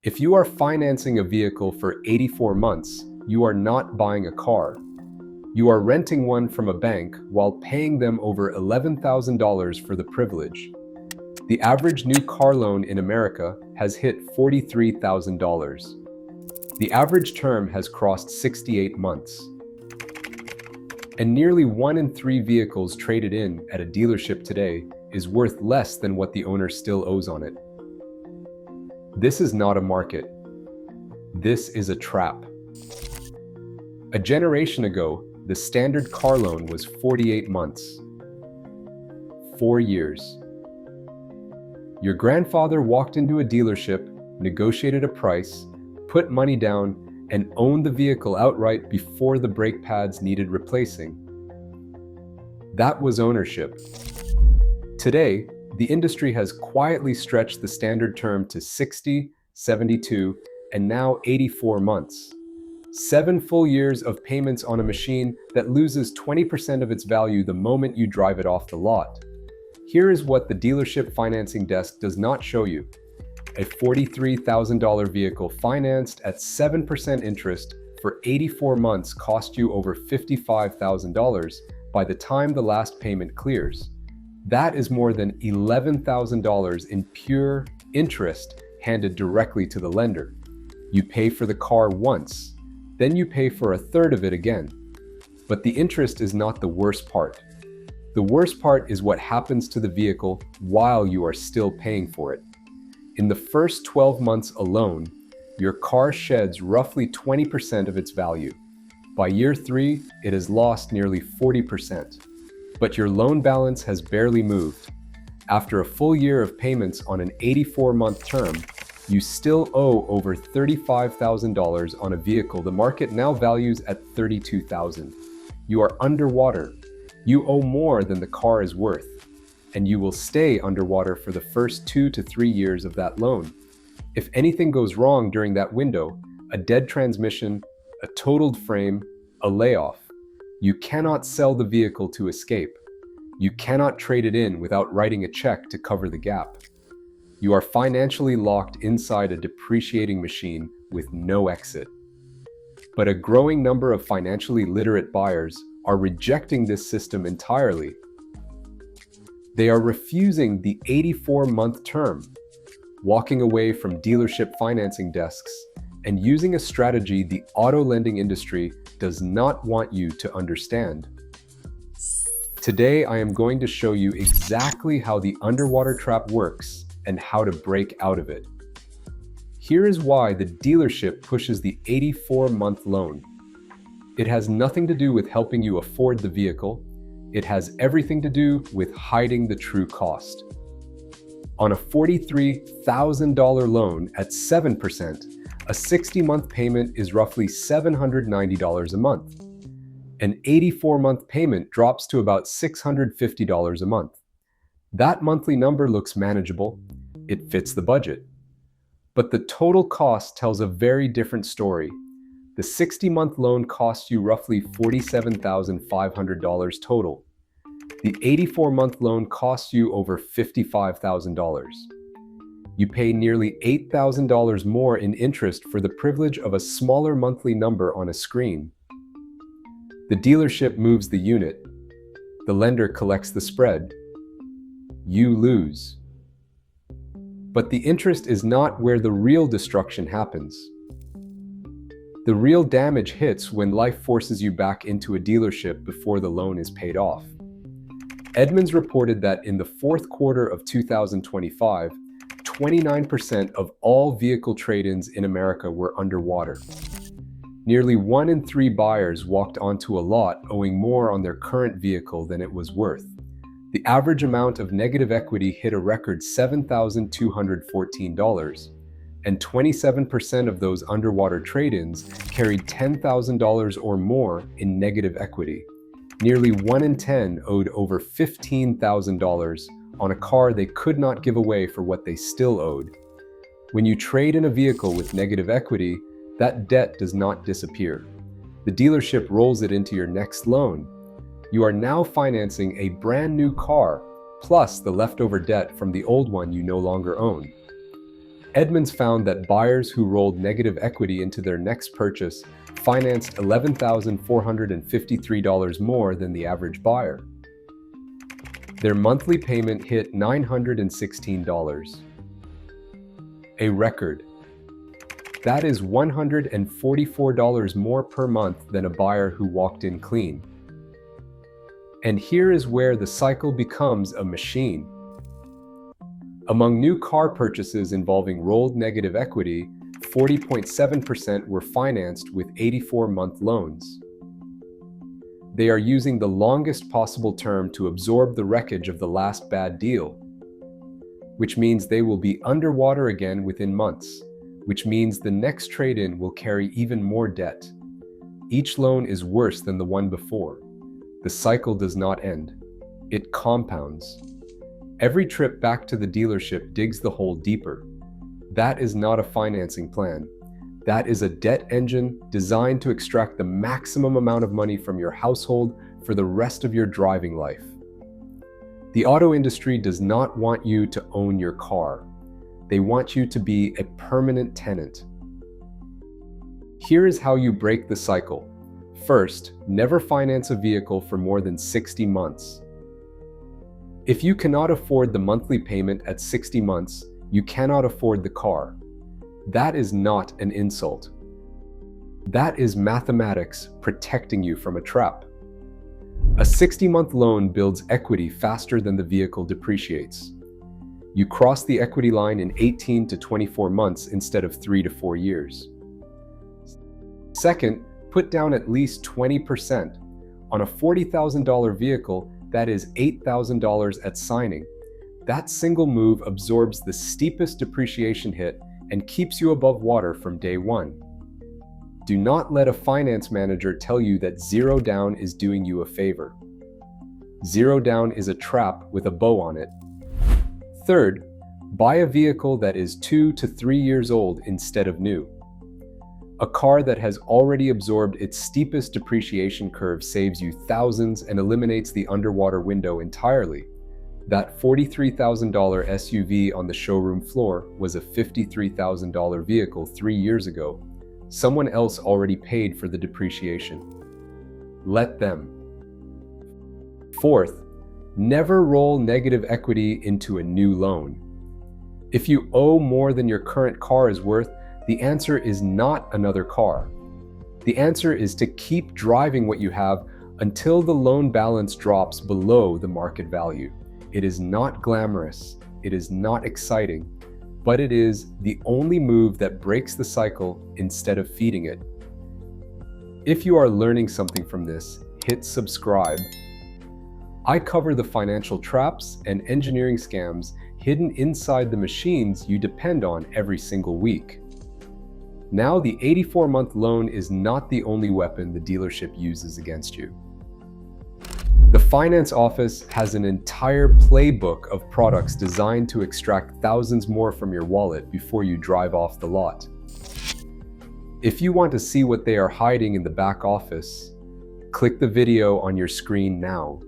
If you are financing a vehicle for 84 months, you are not buying a car. You are renting one from a bank while paying them over $11,000 for the privilege. The average new car loan in America has hit $43,000. The average term has crossed 68 months. And nearly 1 in 3 vehicles traded in at a dealership today is worth less than what the owner still owes on it. This is not a market. This is a trap. A generation ago, the standard car loan was 48 months. 4 years. Your grandfather walked into a dealership, negotiated a price, put money down, and owned the vehicle outright before the brake pads needed replacing. That was ownership. Today, the industry has quietly stretched the standard term to 60, 72, and now 84 months. 7 full years of payments on a machine that loses 20% of its value the moment you drive it off the lot. Here is what the dealership financing desk does not show you. A $43,000 vehicle financed at 7% interest for 84 months cost you over $55,000 by the time the last payment clears. That is more than $11,000 in pure interest handed directly to the lender. You pay for the car once, then you pay for a third of it again. But the interest is not the worst part. The worst part is what happens to the vehicle while you are still paying for it. In the first 12 months alone, your car sheds roughly 20% of its value. By year 3, it has lost nearly 40%. But your loan balance has barely moved. After a full year of payments on an 84-month term, you still owe over $35,000 on a vehicle the market now values at $32,000. You are underwater. You owe more than the car is worth, and you will stay underwater for the first 2 to 3 years of that loan. If anything goes wrong during that window, a dead transmission, a totaled frame, a layoff, you cannot sell the vehicle to escape. You cannot trade it in without writing a check to cover the gap. You are financially locked inside a depreciating machine with no exit. But a growing number of financially literate buyers are rejecting this system entirely. They are refusing the 84-month term, walking away from dealership financing desks, and using a strategy the auto lending industry does not want you to understand. Today, I am going to show you exactly how the underwater trap works and how to break out of it. Here is why the dealership pushes the 84-month loan. It has nothing to do with helping you afford the vehicle. It has everything to do with hiding the true cost. On a $43,000 loan at 7%, a 60-month payment is roughly $790 a month. An 84-month payment drops to about $650 a month. That monthly number looks manageable. It fits the budget. But the total cost tells a very different story. The 60-month loan costs you roughly $47,500 total. The 84-month loan costs you over $55,000. You pay nearly $8,000 more in interest for the privilege of a smaller monthly number on a screen. The dealership moves the unit. The lender collects the spread. You lose. But the interest is not where the real destruction happens. The real damage hits when life forces you back into a dealership before the loan is paid off. Edmunds reported that in the fourth quarter of 2025, 29% of all vehicle trade-ins in America were underwater. Nearly 1 in 3 buyers walked onto a lot owing more on their current vehicle than it was worth. The average amount of negative equity hit a record $7,214, and 27% of those underwater trade-ins carried $10,000 or more in negative equity. Nearly 1 in 10 owed over $15,000 on a car they could not give away for what they still owed. When you trade in a vehicle with negative equity, that debt does not disappear. The dealership rolls it into your next loan. You are now financing a brand new car, plus the leftover debt from the old one you no longer own. Edmunds found that buyers who rolled negative equity into their next purchase financed $11,453 more than the average buyer. Their monthly payment hit $916. A record. That is $144 more per month than a buyer who walked in clean. And here is where the cycle becomes a machine. Among new car purchases involving rolled negative equity, 40.7% were financed with 84-month loans. They are using the longest possible term to absorb the wreckage of the last bad deal, which means they will be underwater again within months, which means the next trade-in will carry even more debt. Each loan is worse than the one before. The cycle does not end. It compounds. Every trip back to the dealership digs the hole deeper. That is not a financing plan. That is a debt engine designed to extract the maximum amount of money from your household for the rest of your driving life. The auto industry does not want you to own your car. They want you to be a permanent tenant. Here is how you break the cycle. First, never finance a vehicle for more than 60 months. If you cannot afford the monthly payment at 60 months, you cannot afford the car. That is not an insult. That is mathematics protecting you from a trap. A 60-month loan builds equity faster than the vehicle depreciates. You cross the equity line in 18 to 24 months instead of 3 to 4 years. Second, put down at least 20%. On a $40,000 vehicle, that is $8,000 at signing. That single move absorbs the steepest depreciation hit and keeps you above water from day one. Do not let a finance manager tell you that zero down is doing you a favor. Zero down is a trap with a bow on it. Third, buy a vehicle that is 2 to 3 years old instead of new. A car that has already absorbed its steepest depreciation curve saves you thousands and eliminates the underwater window entirely. That $43,000 SUV on the showroom floor was a $53,000 vehicle 3 years ago. Someone else already paid for the depreciation. Let them. Fourth, never roll negative equity into a new loan. If you owe more than your current car is worth, the answer is not another car. The answer is to keep driving what you have until the loan balance drops below the market value. It is not glamorous, it is not exciting, but it is the only move that breaks the cycle instead of feeding it. If you are learning something from this, hit subscribe. I cover the financial traps and engineering scams hidden inside the machines you depend on every single week. Now, the 84-month loan is not the only weapon the dealership uses against you. The finance office has an entire playbook of products designed to extract thousands more from your wallet before you drive off the lot. If you want to see what they are hiding in the back office, click the video on your screen now.